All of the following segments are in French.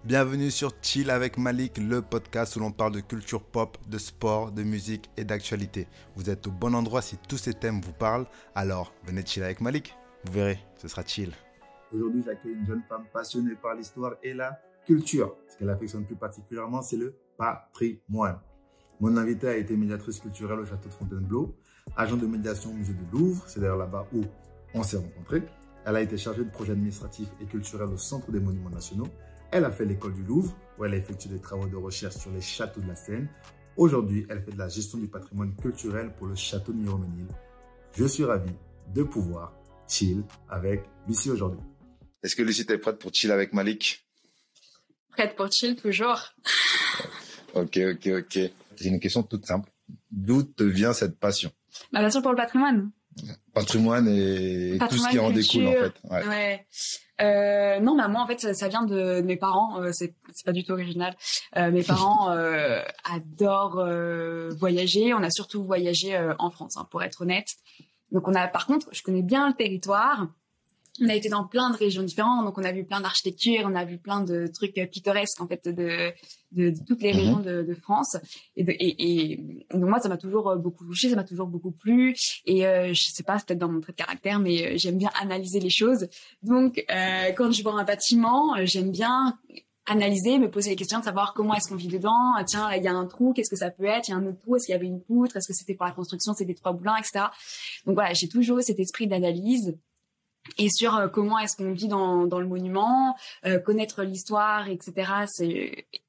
Bienvenue sur Chill avec Malik, le podcast où l'on parle de culture pop, de sport, de musique et d'actualité. Vous êtes au bon endroit si tous ces thèmes vous parlent, alors venez chill avec Malik. Vous verrez, ce sera chill. Aujourd'hui, j'accueille une jeune femme passionnée par l'histoire et la culture. Ce qu'elle affectionne plus particulièrement, c'est le patrimoine. Mon invitée a été médiatrice culturelle au château de Fontainebleau, agent de médiation au musée du Louvre, c'est d'ailleurs là-bas où on s'est rencontrés. Elle a été chargée de projets administratifs et culturels au Centre des Monuments Nationaux. Elle a fait l'école du Louvre, où elle a effectué des travaux de recherche sur les châteaux de la Seine. Aujourd'hui, elle fait de la gestion du patrimoine culturel pour le château de Miromesnil. Je suis ravi de pouvoir chill avec Lucie aujourd'hui. Est-ce que Lucie, t'es prête pour chill avec Malik? Prête pour chill, toujours. Ok. J'ai une question toute simple. D'où te vient cette passion? Ma passion pour le patrimoine. Patrimoine et tout ce qui en découle, en fait. Ouais. Non, bah moi en fait ça vient de mes parents. C'est pas du tout original. Mes parents adorent voyager. On a surtout voyagé en France, pour être honnête. Donc par contre, je connais bien le territoire. On a été dans plein de régions différentes, donc on a vu plein d'architecture, on a vu plein de trucs pittoresques en fait de toutes les régions de France. Et donc moi ça m'a toujours beaucoup touché, ça m'a toujours beaucoup plu. Et je sais pas, c'est peut-être dans mon trait de caractère, mais j'aime bien analyser les choses. Donc quand je vois un bâtiment, j'aime bien analyser, me poser les questions de savoir comment est-ce qu'on vit dedans. Tiens, il y a un trou, qu'est-ce que ça peut être? Il y a un autre trou, est-ce qu'il y avait une poutre? Est-ce que c'était pour la construction? C'est des trois boulins, etc. Donc voilà, j'ai toujours eu cet esprit d'analyse. Et sur comment est-ce qu'on vit dans le monument, connaître l'histoire, etc.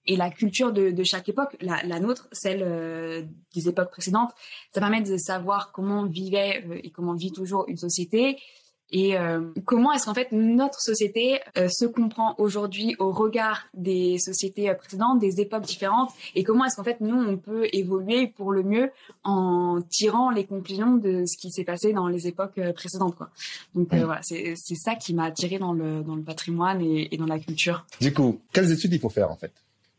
Et la culture de chaque époque, la nôtre, celle des époques précédentes, ça permet de savoir comment vivait et comment vit toujours une société. Et comment est-ce qu'en fait notre société se comprend aujourd'hui au regard des sociétés précédentes, des époques différentes, et comment est-ce qu'en fait nous on peut évoluer pour le mieux en tirant les conclusions de ce qui s'est passé dans les époques précédentes, quoi. Donc voilà, c'est ça qui m'a attirée dans le patrimoine et dans la culture. Du coup, quelles études il faut faire en fait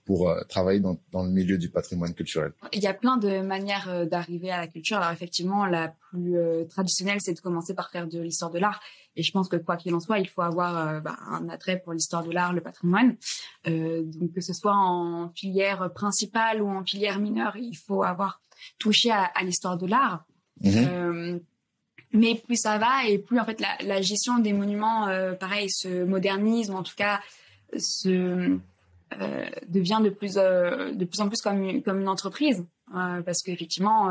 pour travailler dans le milieu du patrimoine culturel? Il y a plein de manières d'arriver à la culture. Alors effectivement, la plus traditionnelle, c'est de commencer par faire de l'histoire de l'art. Et je pense que quoi qu'il en soit, il faut avoir un attrait pour l'histoire de l'art, le patrimoine. Donc que ce soit en filière principale ou en filière mineure, il faut avoir touché à l'histoire de l'art. Mais plus ça va et plus en fait la gestion des monuments, pareil, se modernise, ou en tout cas devient de plus en plus comme une entreprise, parce qu'effectivement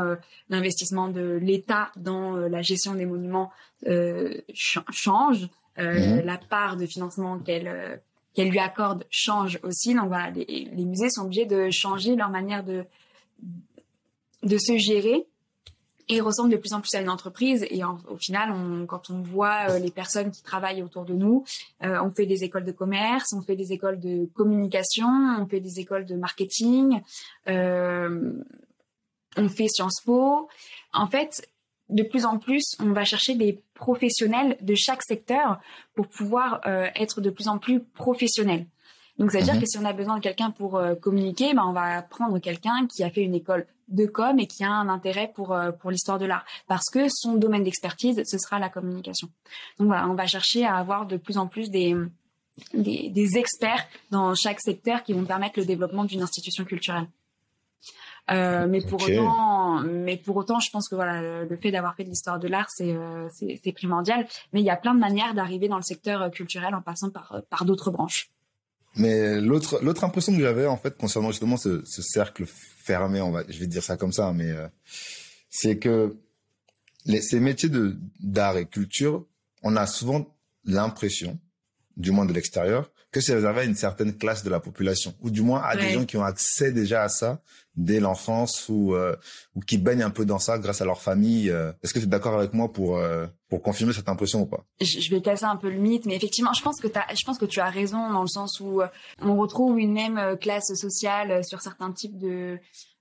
l'investissement de l'État dans la gestion des monuments change, la part de financement qu'elle lui accorde change aussi. Donc voilà, les musées sont obligés de changer leur manière de se gérer. Et ressemble de plus en plus à une entreprise. Et au final, quand on voit les personnes qui travaillent autour de nous, on fait des écoles de commerce, on fait des écoles de communication, on fait des écoles de marketing, on fait Sciences Po. En fait, de plus en plus, on va chercher des professionnels de chaque secteur pour pouvoir être de plus en plus professionnels. Donc, ça veut dire que si on a besoin de quelqu'un pour communiquer, on va prendre quelqu'un qui a fait une école de com et qui a un intérêt pour l'histoire de l'art, parce que son domaine d'expertise, ce sera la communication. Donc voilà, on va chercher à avoir de plus en plus des experts dans chaque secteur qui vont permettre le développement d'une institution culturelle. Mais pour autant, je pense que voilà, le fait d'avoir fait de l'histoire de l'art, c'est primordial. Mais il y a plein de manières d'arriver dans le secteur culturel en passant par d'autres branches. Mais l'autre impression que j'avais en fait concernant justement ce cercle fermé, je vais dire ça comme ça, mais c'est que ces métiers d'art et culture, on a souvent l'impression, du moins de l'extérieur, que c'est réservé à une certaine classe de la population, ou du moins à des gens qui ont accès déjà à ça dès l'enfance, ou qui baignent un peu dans ça grâce à leur famille. Est-ce que tu es d'accord avec moi pour confirmer cette impression ou pas? Je vais casser un peu le mythe, mais effectivement, je pense que tu as raison, dans le sens où on retrouve une même classe sociale sur certains types de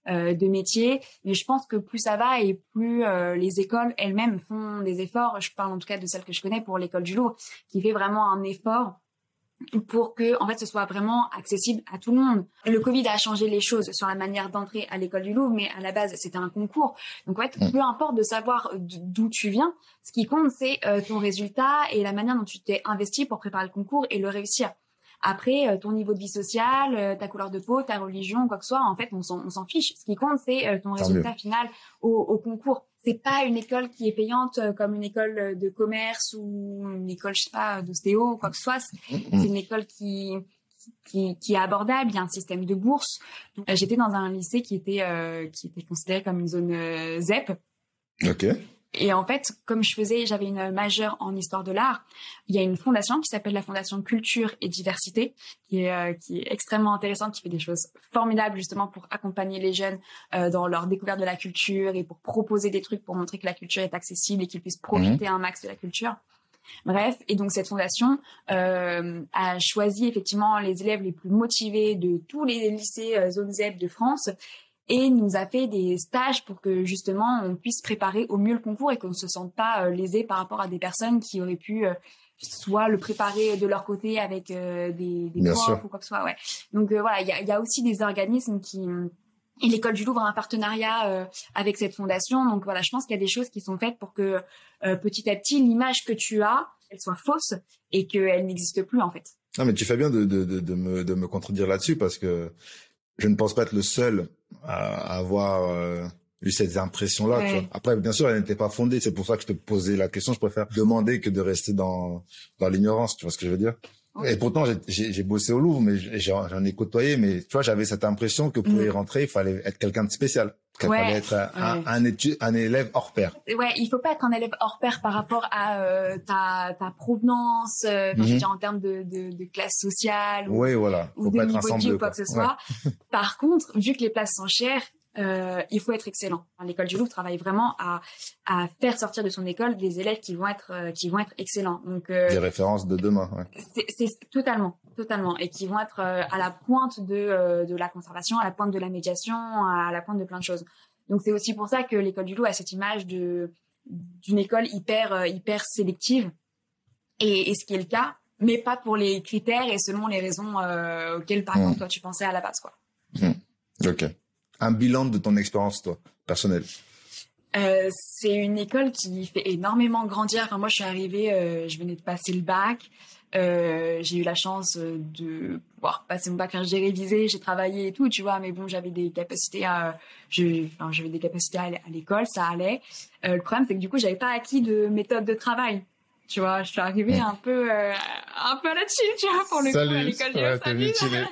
métiers, mais je pense que plus ça va et plus les écoles elles-mêmes font des efforts. Je parle en tout cas de celle que je connais, pour l'école du Louvre, qui fait vraiment un effort pour que en fait ce soit vraiment accessible à tout le monde. Le Covid a changé les choses sur la manière d'entrer à l'école du Louvre, mais à la base c'était un concours. Donc en fait, peu importe de savoir d'où tu viens, ce qui compte c'est ton résultat et la manière dont tu t'es investi pour préparer le concours et le réussir. Après, ton niveau de vie sociale, ta couleur de peau, ta religion, quoi que ce soit, en fait, on s'en fiche. Ce qui compte, c'est ton résultat final au concours. C'est pas une école qui est payante comme une école de commerce ou une école, je sais pas, d'ostéo, quoi que ce soit. C'est une école qui est abordable. Il y a un système de bourse. J'étais dans un lycée qui était considéré comme une zone ZEP. Ok. Et en fait, comme j'avais une majeure en histoire de l'art, il y a une fondation qui s'appelle la Fondation Culture et Diversité, qui est extrêmement intéressante, qui fait des choses formidables justement pour accompagner les jeunes dans leur découverte de la culture et pour proposer des trucs pour montrer que la culture est accessible et qu'ils puissent profiter un max de la culture. Bref, et donc cette fondation a choisi effectivement les élèves les plus motivés de tous les lycées zone ZEP de France et nous a fait des stages pour que justement on puisse préparer au mieux le concours et qu'on ne se sente pas lésé par rapport à des personnes qui auraient pu soit le préparer de leur côté avec des profs ou quoi que ce soit. Ouais. Donc voilà, il y a aussi des organismes qui... Et l'École du Louvre a un partenariat avec cette fondation. Donc voilà, je pense qu'il y a des choses qui sont faites pour que petit à petit, l'image que tu as, elle soit fausse et qu'elle n'existe plus en fait. Non, mais tu fais bien de me contredire là-dessus parce que je ne pense pas être le seul à avoir eu cette impression-là. Ouais. Tu vois. Après, bien sûr, elle n'était pas fondée. C'est pour ça que je te posais la question. Je préfère demander que de rester dans l'ignorance. Tu vois ce que je veux dire? Okay. Et pourtant, j'ai bossé au Louvre, mais j'en ai côtoyé. Mais tu vois, j'avais cette impression que pour y rentrer, il fallait être quelqu'un de spécial. Qu'il fallait être un élève hors pair. Ouais, il faut pas être un élève hors pair par rapport à ta provenance, je veux dire, en termes de classe sociale ou, voilà. Ou de niveau de vie ou quoi que ce soit. Par contre, vu que les places sont chères, il faut être excellent. L'École du Louvre travaille vraiment à faire sortir de son école des élèves qui vont être excellents. Donc des références de demain. Ouais. C'est totalement et qui vont être à la pointe de la conservation, à la pointe de la médiation, à la pointe de plein de choses. Donc c'est aussi pour ça que l'École du Louvre a cette image d'une école hyper sélective et ce qui est le cas, mais pas pour les critères et selon les raisons auxquelles par exemple toi tu pensais à la base quoi. Ok. Un bilan de ton expérience, toi, personnelle. C'est une école qui fait énormément grandir. Enfin, moi, je suis arrivée, je venais de passer le bac. J'ai eu la chance de pouvoir passer mon bac. J'ai révisé, j'ai travaillé et tout, tu vois. Mais bon, j'avais des capacités j'avais des capacités à l'école, ça allait. Le problème, c'est que du coup, j'avais pas acquis de méthode de travail. Tu vois, je suis arrivée un peu à la chill, tu vois, pour le coup, à l'école.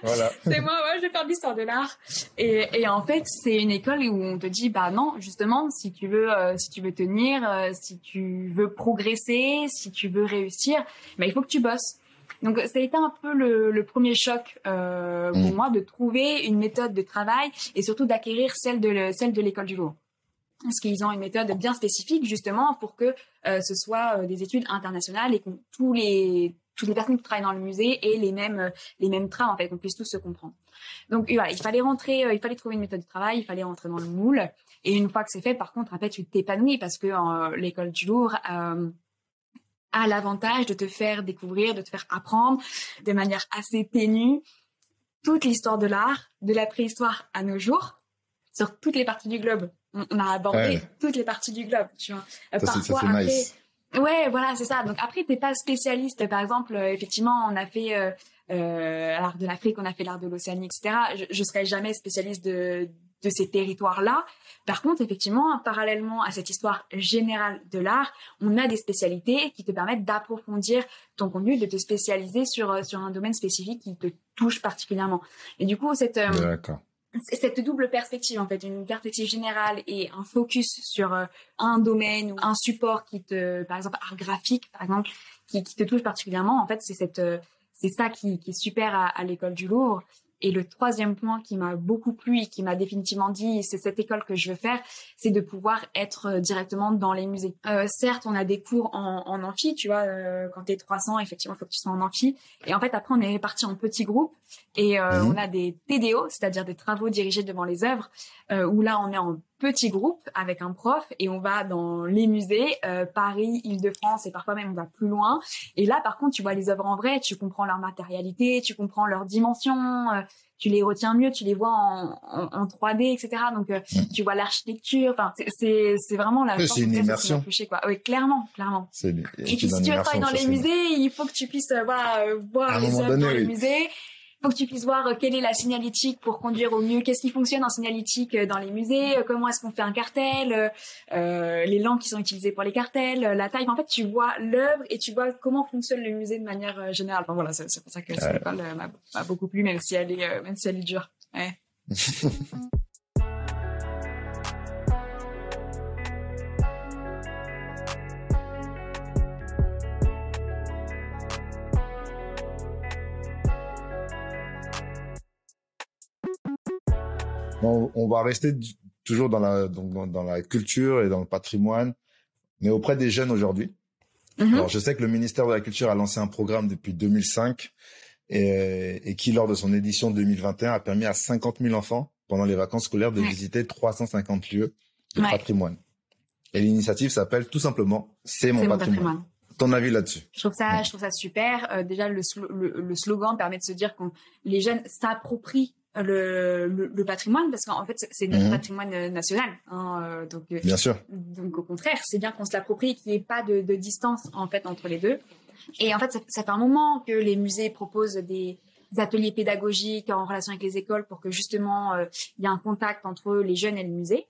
Voilà. C'est moi, je vais faire de l'histoire de l'art. Et en fait, c'est une école où on te dit, bah non, justement, si tu veux tenir, si tu veux progresser, si tu veux réussir, bah, il faut que tu bosses. Donc, ça a été un peu le premier choc pour moi de trouver une méthode de travail et surtout d'acquérir celle de l'École du Louvre. Parce qu'ils ont une méthode bien spécifique justement pour que ce soit des études internationales et que toutes les personnes qui travaillent dans le musée aient les mêmes trames en fait, qu'on puisse tous se comprendre. Donc voilà, il fallait trouver une méthode de travail, il fallait rentrer dans le moule. Et une fois que c'est fait, par contre, après tu t'épanouis parce que l'École du Louvre a l'avantage de te faire découvrir, de te faire apprendre de manière assez ténue toute l'histoire de l'art, de la préhistoire à nos jours, sur toutes les parties du globe. On a abordé toutes les parties du globe, tu vois. Parfois, après, nice. Ouais, voilà, c'est ça. Donc après, t'es pas spécialiste. Par exemple, effectivement, on a fait l'art de l'Afrique, on a fait l'art de l'Océanie, etc. Je serais jamais spécialiste de ces territoires-là. Par contre, effectivement, parallèlement à cette histoire générale de l'art, on a des spécialités qui te permettent d'approfondir ton contenu, de te spécialiser sur un domaine spécifique qui te touche particulièrement. Et du coup, cette double perspective, en fait, une perspective générale et un focus sur un domaine ou un support par exemple, art graphique, par exemple, qui te touche particulièrement, en fait, c'est ça qui est super à l'École du Louvre. Et le troisième point qui m'a beaucoup plu et qui m'a définitivement dit c'est cette école que je veux faire, c'est de pouvoir être directement dans les musées. Certes, on a des cours en amphi, tu vois, quand t'es 300, effectivement, il faut que tu sois en amphi. Et en fait, après, on est répartis en petits groupes et on a des TDO, c'est-à-dire des travaux dirigés devant les œuvres, où là, on est en petits groupes avec un prof et on va dans les musées, Paris, Île-de-France et parfois même on va plus loin. Et là, par contre, tu vois les œuvres en vrai, tu comprends leur matérialité, tu comprends leurs dimensions, tu les retiens mieux, tu les vois en 3D, etc. Donc, tu vois l'architecture. Enfin, c'est vraiment la. C'est une immersion. Touché, quoi. Oui, clairement. Et puis, si tu veux travailler dans les musées, il faut que tu puisses voir les œuvres dans les musées. Il faut que tu puisses voir quelle est la signalétique pour conduire au mieux, qu'est-ce qui fonctionne en signalétique dans les musées, comment est-ce qu'on fait un cartel, les langues qui sont utilisées pour les cartels, la taille. En fait, tu vois l'œuvre et tu vois comment fonctionne le musée de manière générale. Enfin voilà, c'est pour ça que cette école m'a beaucoup plu, même si elle est dure. Ouais. On va rester toujours dans la culture et dans le patrimoine, mais auprès des jeunes aujourd'hui. Alors, je sais que le ministère de la Culture a lancé un programme depuis 2005 et qui, lors de son édition 2021, a permis à 50 000 enfants, pendant les vacances scolaires, de visiter 350 lieux de patrimoine. Et l'initiative s'appelle tout simplement « C'est mon patrimoine ». Ton avis là-dessus? Je trouve ça super. Déjà, le slogan permet de se dire que les jeunes s'approprient le patrimoine, parce qu'en fait c'est notre patrimoine national, hein, donc bien sûr. Donc au contraire, c'est bien qu'on se l'approprie, qu'il n'y ait pas de distance en fait entre les deux. Et en fait ça fait un moment que les musées proposent des ateliers pédagogiques en relation avec les écoles pour que justement il y ait un contact entre les jeunes et le musée.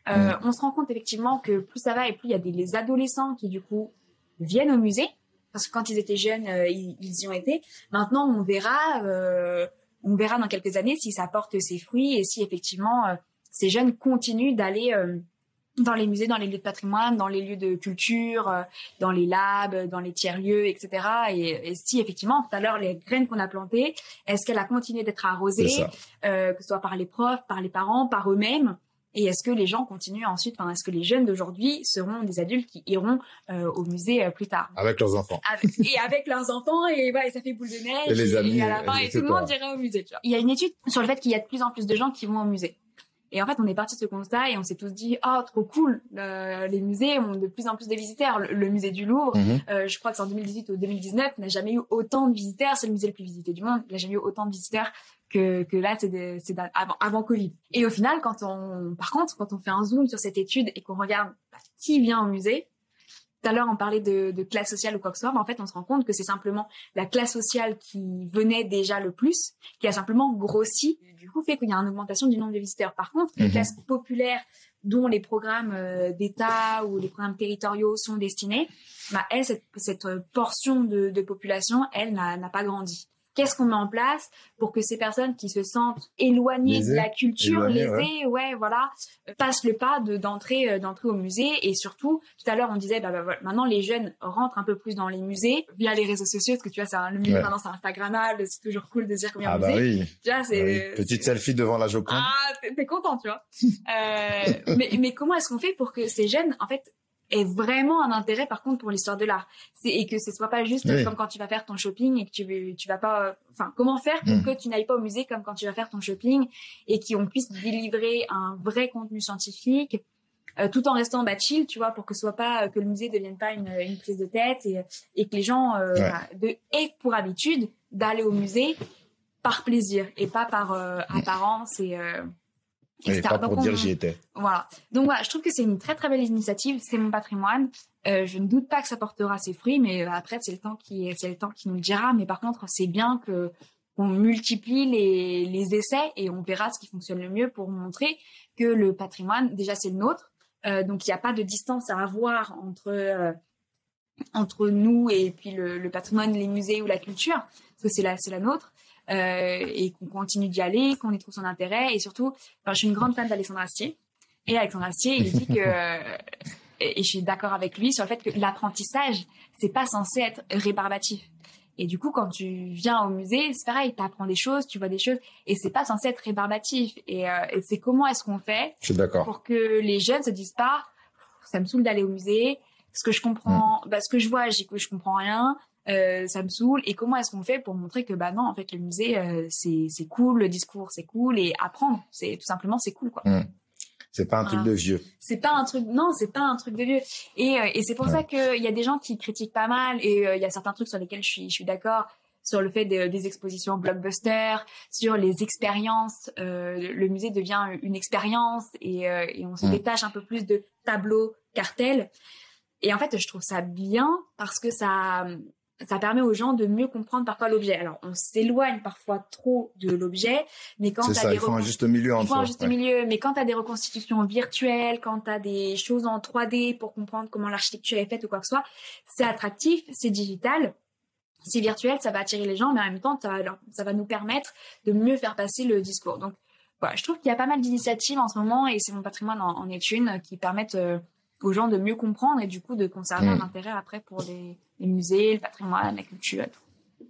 On se rend compte effectivement que plus ça va et plus il y a les adolescents qui du coup viennent au musée, parce que quand ils étaient jeunes ils y ont été. Maintenant on verra dans quelques années si ça porte ses fruits et si effectivement ces jeunes continuent d'aller dans les musées, dans les lieux de patrimoine, dans les lieux de culture, dans les labs, dans les tiers-lieux, etc. Et si effectivement, tout à l'heure, les graines qu'on a plantées, est-ce qu'elles a continué d'être arrosées, que ce soit par les profs, par les parents, par eux-mêmes? Et est-ce que les gens continuent ensuite, est-ce que les jeunes d'aujourd'hui seront des adultes qui iront au musée plus tard? Avec leurs enfants. Avec leurs enfants, et ça fait boule de neige. Et les amis. Et à la fin, et tout le monde irait au musée, tu vois. Il y a une étude sur le fait qu'il y a de plus en plus de gens qui vont au musée. Et en fait, on est parti de ce constat et on s'est tous dit, trop cool, les musées ont de plus en plus de visiteurs. Le musée du Louvre, je crois que c'est en 2018 ou 2019, n'a jamais eu autant de visiteurs. C'est le musée le plus visité du monde. Il n'a jamais eu autant de visiteurs que là, c'est avant Covid. Et au final, quand on fait un zoom sur cette étude et qu'on regarde qui vient au musée, tout à l'heure, on parlait de classe sociale ou quoi que ce soit, mais en fait, on se rend compte que c'est simplement la classe sociale qui venait déjà le plus, qui a simplement grossi, du coup, fait qu'il y a une augmentation du nombre de visiteurs. Par contre, les classes populaires dont les programmes d'État ou les programmes territoriaux sont destinés, cette portion de population, elle n'a pas grandi. Qu'est-ce qu'on met en place pour que ces personnes qui se sentent éloignées de la culture, passent le pas d'entrer au musée? Et surtout, tout à l'heure, on disait, maintenant, les jeunes rentrent un peu plus dans les musées via les réseaux sociaux, parce que tu vois, le milieu maintenant, c'est Instagrammable, c'est toujours cool de dire combien musée. Oui. Tu vois, petite selfie devant la Joconde. T'es content, tu vois. mais comment est-ce qu'on fait pour que ces jeunes, en fait, est vraiment un intérêt par contre pour l'histoire de l'art, et que ce soit pas juste comme quand tu vas faire ton shopping et que tu vas pas, comment faire pour que tu n'ailles pas au musée comme quand tu vas faire ton shopping et qu'on puisse délivrer un vrai contenu scientifique tout en restant chill, tu vois, pour que ce soit pas que le musée devienne pas une prise de tête et que les gens aient pour habitude d'aller au musée par plaisir et pas par apparence et pas pour dire j'y étais. Voilà. Donc voilà, je trouve que c'est une très très belle initiative. C'est mon patrimoine. Je ne doute pas que ça portera ses fruits, mais après c'est le temps qui nous le dira. Mais par contre, c'est bien qu'on multiplie les essais et on verra ce qui fonctionne le mieux pour montrer que le patrimoine, déjà c'est le nôtre. Donc il n'y a pas de distance à avoir entre nous et puis le patrimoine, les musées ou la culture, parce que c'est la nôtre. Et qu'on continue d'y aller, qu'on y trouve son intérêt, et surtout, je suis une grande fan d'Alexandre Astier, et Alexandre Astier, il dit que, et je suis d'accord avec lui sur le fait que l'apprentissage, c'est pas censé être rébarbatif. Et du coup, quand tu viens au musée, c'est pareil, t'apprends des choses, tu vois des choses, et c'est pas censé être rébarbatif. Et c'est comment est-ce qu'on fait pour que les jeunes se disent pas, ça me saoule d'aller au musée, ce que je comprends, ce que je vois, je comprends rien. Ça me saoule. Et comment est-ce qu'on fait pour montrer que non, en fait, le musée c'est cool, le discours c'est cool, et apprendre c'est tout simplement c'est cool, quoi. C'est pas un truc de vieux. C'est pas un truc, non, c'est pas un truc de vieux. Et c'est pour ça qu'il y a des gens qui critiquent pas mal, et il y a certains trucs sur lesquels je suis d'accord, sur le fait des expositions blockbuster, sur les expériences. Le musée devient une expérience, et on se détache un peu plus de tableaux, cartels. Et en fait, je trouve ça bien parce que ça permet aux gens de mieux comprendre parfois l'objet. Alors, on s'éloigne parfois trop de l'objet, mais quand c'est ça, il faut un juste milieu entre. Il faut un juste milieu, mais quand tu as des reconstitutions virtuelles, quand tu as des choses en 3D pour comprendre comment l'architecture est faite ou quoi que ce soit, c'est attractif, c'est digital, c'est virtuel, ça va attirer les gens, mais en même temps, ça va nous permettre de mieux faire passer le discours. Donc, voilà, je trouve qu'il y a pas mal d'initiatives en ce moment, et c'est mon patrimoine en est une, qui permettent aux gens de mieux comprendre et du coup de conserver un intérêt après pour les musées, le patrimoine, la culture et tout.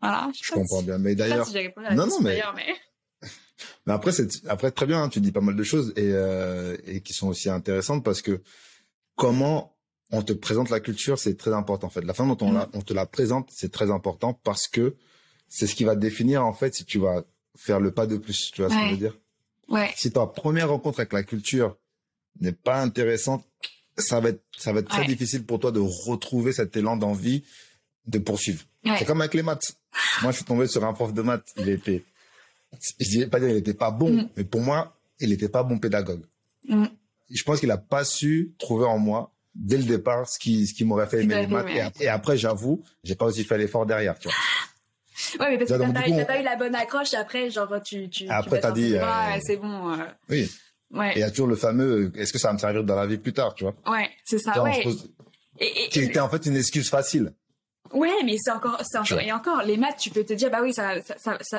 Voilà. Je comprends bien. Mais d'ailleurs, si j'ai répondu à la question, mais après très bien, hein, tu dis pas mal de choses et qui sont aussi intéressantes parce que comment on te présente la culture, c'est très important en fait. La façon dont on te la présente, c'est très important parce que c'est ce qui va définir en fait si tu vas faire le pas de plus. Tu vois ce que je veux dire? Ouais. Si ta première rencontre avec la culture n'est pas intéressante, ça va être très difficile pour toi de retrouver cet élan d'envie de poursuivre. Ouais. C'est comme avec les maths. Moi, je suis tombé sur un prof de maths. Je dirais pas dire il était pas bon, mais pour moi, il était pas bon pédagogue. Je pense qu'il a pas su trouver en moi, dès le départ, ce qui m'aurait fait aimer les maths. Et après, j'avoue, j'ai pas aussi fait l'effort derrière, tu vois. Ouais, mais parce que t'as pas eu la bonne accroche, et après, genre, après, t'as dit, c'est bon. Oui. Ouais. Et il y a toujours le fameux, est-ce que ça va me servir dans la vie plus tard, tu vois? Ouais, c'est ça, genre, qui était en fait une excuse facile. Ouais, mais c'est encore, et encore, les maths, tu peux te dire, bah oui, ça,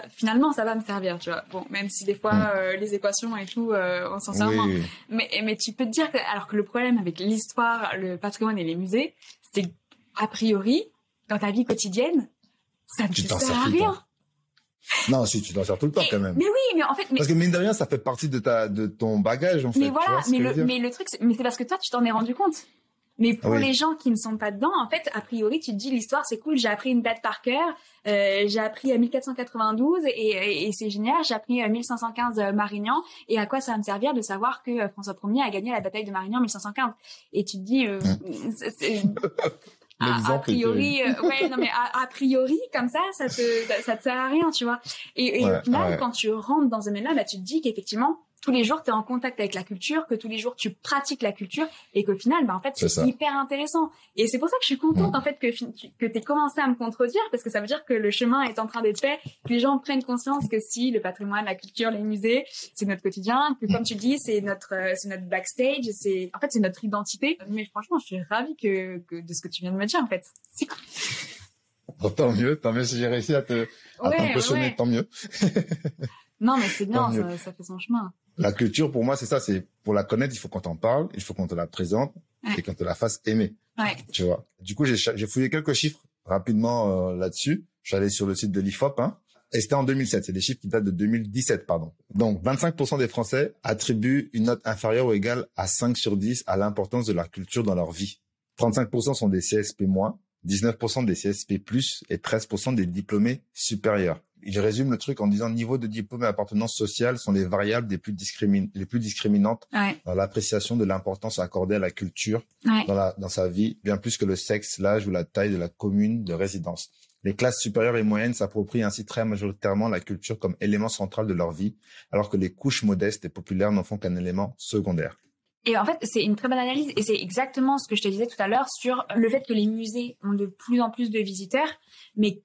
finalement, ça va me servir, tu vois. Bon, même si des fois, les équations et tout, on s'en sert moins. Mais tu peux te dire alors que le problème avec l'histoire, le patrimoine et les musées, c'est que, a priori, dans ta vie quotidienne, ça ne te sert à rien. Non, si, tu t'en sers tout le temps, quand même. Mais oui, mais en fait, parce que mine de rien, ça fait partie de ton bagage, en fait. Mais voilà, mais le truc, c'est parce que toi, tu t'en es rendu compte. Mais pour les gens qui ne sont pas dedans, en fait, a priori, tu te dis, l'histoire, c'est cool, j'ai appris une date par cœur, j'ai appris 1492 et c'est génial, j'ai appris 1515 Marignan, et à quoi ça va me servir de savoir que François Ier a gagné la bataille de Marignan en 1515? Et tu te dis, a priori, ouais, non, mais a priori, comme ça te sert à rien, tu vois. Et au final, quand tu rentres dans ce domaine-là, bah, tu te dis qu'effectivement, tous les jours, tu es en contact avec la culture, que tous les jours, tu pratiques la culture, et qu'au final, bah, en fait, c'est hyper intéressant. Et c'est pour ça que je suis contente, en fait, que t'aies commencé à me contredire, parce que ça veut dire que le chemin est en train d'être fait, que les gens prennent conscience que si, le patrimoine, la culture, les musées, c'est notre quotidien, que comme tu le dis, c'est notre backstage, c'est notre identité. Mais franchement, je suis ravie de ce que tu viens de me dire, en fait. C'est cool. Oh, tant mieux si j'ai réussi à t'impressionner, tant mieux. Non, mais c'est bien, ça fait son chemin. La culture, pour moi, c'est ça, c'est pour la connaître, il faut qu'on t'en parle, il faut qu'on te la présente et qu'on te la fasse aimer. Ouais. Tu vois. Du coup, j'ai fouillé quelques chiffres rapidement là-dessus. Je suis allé sur le site de l'IFOP, hein, et c'était en 2007. C'est des chiffres qui datent de 2017, pardon. Donc, 25% des Français attribuent une note inférieure ou égale à 5 sur 10 à l'importance de la culture dans leur vie. 35% sont des CSP-, 19% des CSP+, et 13% des diplômés supérieurs. Il résume le truc en disant niveau de diplôme et appartenance sociale sont les variables les plus discriminantes dans l'appréciation de l'importance accordée à la culture dans sa vie, bien plus que le sexe, l'âge ou la taille de la commune de résidence. Les classes supérieures et moyennes s'approprient ainsi très majoritairement la culture comme élément central de leur vie, alors que les couches modestes et populaires n'en font qu'un élément secondaire. Et en fait, c'est une très bonne analyse, et c'est exactement ce que je te disais tout à l'heure sur le fait que les musées ont de plus en plus de visiteurs, mais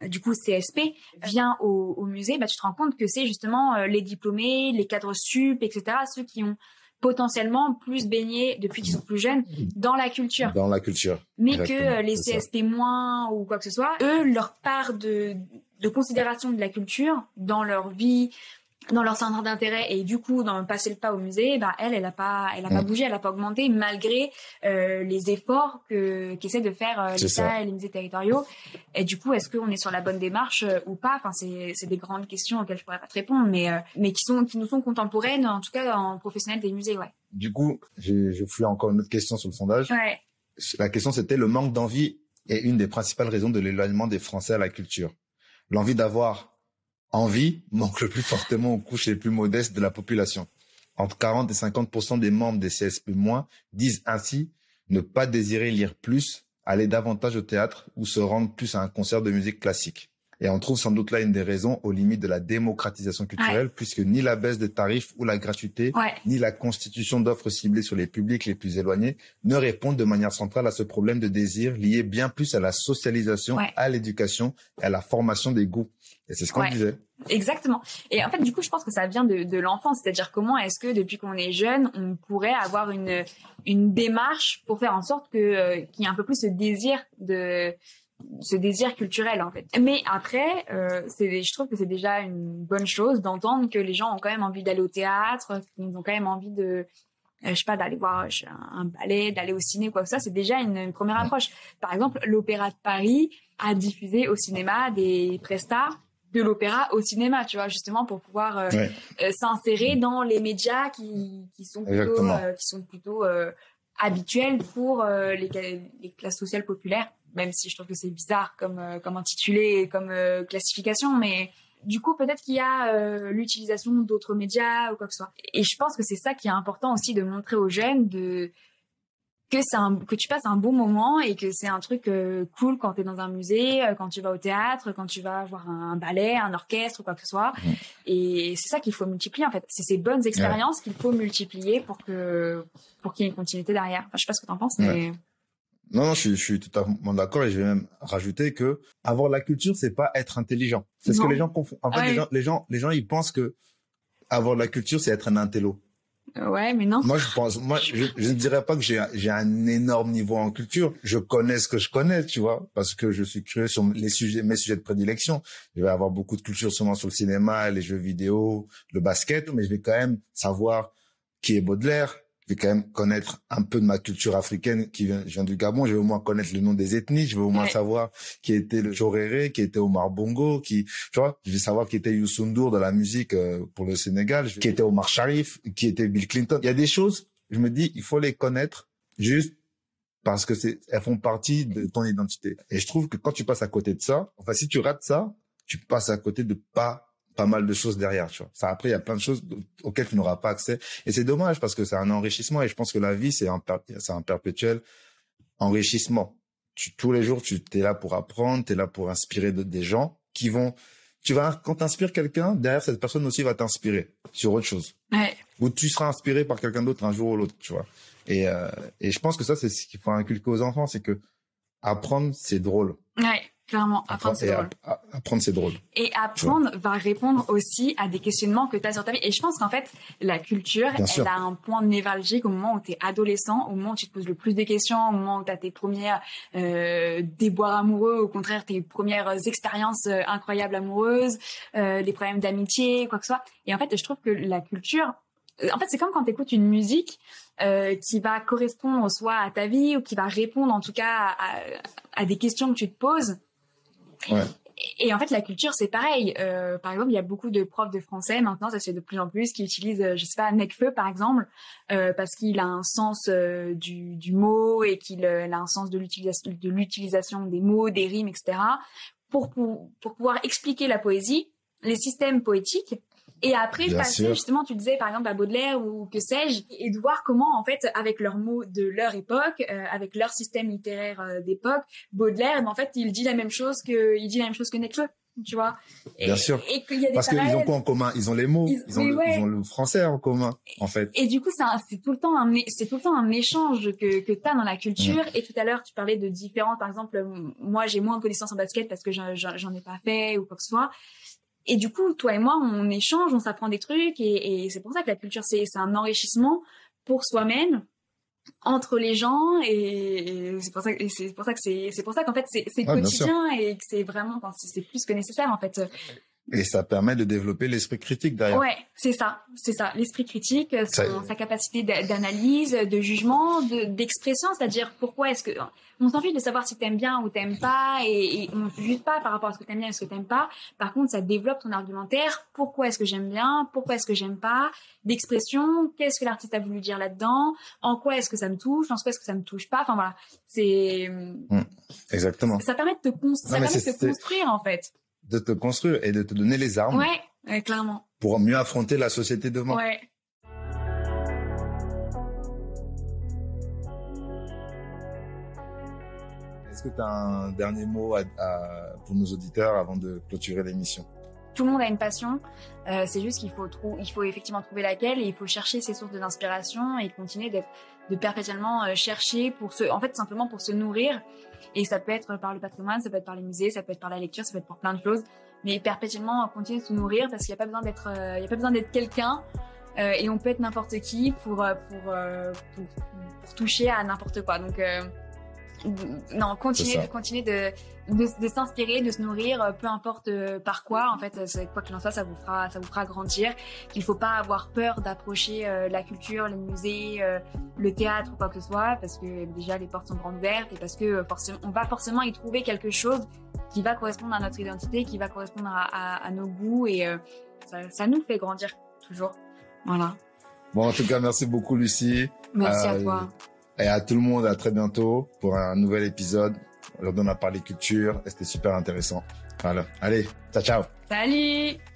du coup, CSP vient au musée, bah, tu te rends compte que c'est justement les diplômés, les cadres sup, etc., ceux qui ont potentiellement plus baigné depuis qu'ils sont plus jeunes dans la culture. Dans la culture. Mais que les CSP- ou quoi que ce soit, eux, leur part de considération de la culture dans leur vie, dans leur centre d'intérêt, et du coup dans passer le pas au musée, bah elle a pas bougé, elle a pas augmenté malgré les efforts qu'essaient de faire l'État et les musées territoriaux. Et du coup, est-ce qu'on est sur la bonne démarche ou pas? Enfin, c'est des grandes questions auxquelles je pourrais pas te répondre, mais qui nous sont contemporaines, en tout cas en professionnels des musées, ouais. Du coup, je fouille encore une autre question sur le sondage. Ouais. La question, c'était le manque d'envie est une des principales raisons de l'éloignement des Français à la culture. L'envie d'avoir envie manque le plus fortement aux couches les plus modestes de la population. entre 40 et 50% des membres des CSP- disent ainsi ne pas désirer lire plus, aller davantage au théâtre ou se rendre plus à un concert de musique classique. Et on trouve sans doute là une des raisons aux limites de la démocratisation culturelle, puisque ni la baisse des tarifs ou la gratuité, ni la constitution d'offres ciblées sur les publics les plus éloignés ne répondent de manière centrale à ce problème de désir lié bien plus à la socialisation, à l'éducation et à la formation des goûts. Et c'est ce qu'on disait. Exactement. Et en fait, du coup, je pense que ça vient de l'enfance. C'est-à-dire comment est-ce que depuis qu'on est jeune, on pourrait avoir une démarche pour faire en sorte qu'il y ait un peu plus ce désir culturel en fait. Mais après, je trouve que c'est déjà une bonne chose d'entendre que les gens ont quand même envie d'aller au théâtre, qu'ils ont quand même envie de, je sais pas, d'aller voir un ballet, d'aller au ciné, quoi que ça. C'est déjà une première approche. Par exemple, l'Opéra de Paris a diffusé au cinéma des prestats de l'opéra au cinéma, tu vois, justement pour pouvoir s'insérer dans les médias qui sont plutôt habituels pour les classes sociales populaires. Même si je trouve que c'est bizarre comme intitulé et comme classification, mais du coup peut-être qu'il y a l'utilisation d'autres médias ou quoi que ce soit. Et je pense que c'est ça qui est important aussi de montrer aux jeunes que tu passes un bon moment et que c'est un truc cool quand tu es dans un musée, quand tu vas au théâtre, quand tu vas voir un ballet, un orchestre ou quoi que ce soit. Et c'est ça qu'il faut multiplier en fait. C'est ces bonnes expériences qu'il faut multiplier pour qu'il y ait une continuité derrière. Enfin, je sais pas ce que t'en penses, mais Non, je suis totalement d'accord et je vais même rajouter que avoir la culture, c'est pas être intelligent. C'est ce que les gens confondent. En fait, les gens, ils pensent que avoir la culture, c'est être un intello. Ouais, mais non. Moi, je ne dirais pas que j'ai un énorme niveau en culture. Je connais ce que je connais, tu vois, parce que je suis curieux sur mes sujets de prédilection. Je vais avoir beaucoup de culture sûrement sur le cinéma, les jeux vidéo, le basket, mais je vais quand même savoir qui est Baudelaire. Je vais quand même connaître un peu de ma culture africaine je viens du Gabon. Je vais au moins connaître le nom des ethnies. Je vais au moins savoir qui était le Joréré, qui était Omar Bongo, tu vois, je vais savoir qui était Youssou N'Dour dans la musique pour le Sénégal, qui était Omar Sharif, qui était Bill Clinton. Il y a des choses, je me dis, il faut les connaître juste parce que elles font partie de ton identité. Et je trouve que quand tu passes à côté de ça, enfin, si tu rates ça, tu passes à côté de pas mal de choses derrière, tu vois. Ça, après, il y a plein de choses auxquelles tu n'auras pas accès. Et c'est dommage parce que c'est un enrichissement et je pense que la vie, c'est un perpétuel enrichissement. Tous les jours, tu es là pour apprendre, tu es là pour inspirer des gens quand t'inspires quelqu'un, derrière cette personne aussi va t'inspirer sur autre chose. Ou tu seras inspiré par quelqu'un d'autre un jour ou l'autre, tu vois. Et je pense que ça, c'est ce qu'il faut inculquer aux enfants, c'est que apprendre, c'est drôle. Clairement, apprendre, c'est drôle. Apprendre, c'est drôle. Et apprendre va répondre aussi à des questionnements que tu as sur ta vie. Et je pense qu'en fait, la culture, elle a un point névralgique au moment où tu es adolescent, au moment où tu te poses le plus de questions, au moment où tu as tes premières déboires amoureux, au contraire, tes premières expériences incroyables amoureuses, des problèmes d'amitié, quoi que ce soit. Et en fait, je trouve que la culture, en fait, c'est comme quand tu écoutes une musique qui va correspondre soit à ta vie ou qui va répondre en tout cas à des questions que tu te poses. Et en fait, la culture, c'est pareil. Par exemple, il y a beaucoup de profs de français maintenant, ça se fait de plus en plus, qui utilisent, je sais pas, Nekfeu par exemple, parce qu'il a un sens du mot et qu'il a un sens de l'utilisation des mots, des rimes, etc. Pour pouvoir expliquer la poésie, les systèmes poétiques. Et après, passer, justement, tu disais, par exemple, à Baudelaire ou que sais-je, et de voir comment, en fait, avec leurs mots de leur époque, avec leur système littéraire d'époque, Baudelaire, en fait, il dit la même chose que Nekfeu, tu vois. Bien sûr. Et qu'il y a des parce qu'ils ont quoi en commun? Ils ont les mots. Ils ont le français en commun, en fait. Et du coup, c'est tout le temps un échange que t'as dans la culture. Et tout à l'heure, tu parlais de différents, par exemple, moi, j'ai moins de connaissances en basket parce que j'en ai pas fait ou quoi que ce soit. Et du coup, toi et moi, on échange, on s'apprend des trucs et c'est pour ça que la culture, c'est un enrichissement pour soi-même, entre les gens et c'est pour ça qu'en fait, c'est quotidien et que c'est vraiment, c'est plus que nécessaire, en fait. Et ça permet de développer l'esprit critique derrière. Ouais, c'est ça. L'esprit critique, sa capacité d'analyse, de jugement, d'expression, c'est-à-dire pourquoi est-ce que on s'en fiche de savoir si t'aimes bien ou t'aimes pas et on ne juge pas par rapport à ce que t'aimes bien et ce que t'aimes pas. Par contre, ça développe ton argumentaire. Pourquoi est-ce que j'aime bien? Pourquoi est-ce que j'aime pas? D'expression. Qu'est-ce que l'artiste a voulu dire là-dedans? En quoi est-ce que ça me touche? En quoi est-ce que ça me touche pas? Enfin voilà. Exactement. Ça permet de te construire, en fait. De te construire et de te donner les armes. Ouais, clairement. Pour mieux affronter la société demain. Ouais. est-ce que tu as un dernier mot pour nos auditeurs avant de clôturer l'émission? Tout le monde a une passion, c'est juste qu'il faut effectivement trouver laquelle, et il faut chercher ses sources d'inspiration et continuer de perpétuellement chercher simplement pour se nourrir. Et ça peut être par le patrimoine, ça peut être par les musées, ça peut être par la lecture, ça peut être pour plein de choses, mais perpétuellement continuer de se nourrir, parce qu'il n'y a pas besoin d'être quelqu'un, et on peut être n'importe qui pour toucher à n'importe quoi. Donc non, continuer de s'inspirer, de se nourrir, peu importe par quoi. En fait, quoi qu'il en soit, ça vous fera grandir. Il faut pas avoir peur d'approcher la culture, les musées, le théâtre ou quoi que ce soit, parce que déjà les portes sont grandes ouvertes, et parce que on va forcément y trouver quelque chose qui va correspondre à notre identité, qui va correspondre à nos goûts, et ça nous fait grandir toujours. Voilà. Bon, en tout cas, merci beaucoup, Lucie. Merci à toi. Et à tout le monde, à très bientôt pour un nouvel épisode. Aujourd'hui, on a parlé culture et c'était super intéressant. Voilà. Allez, ciao, ciao. Salut!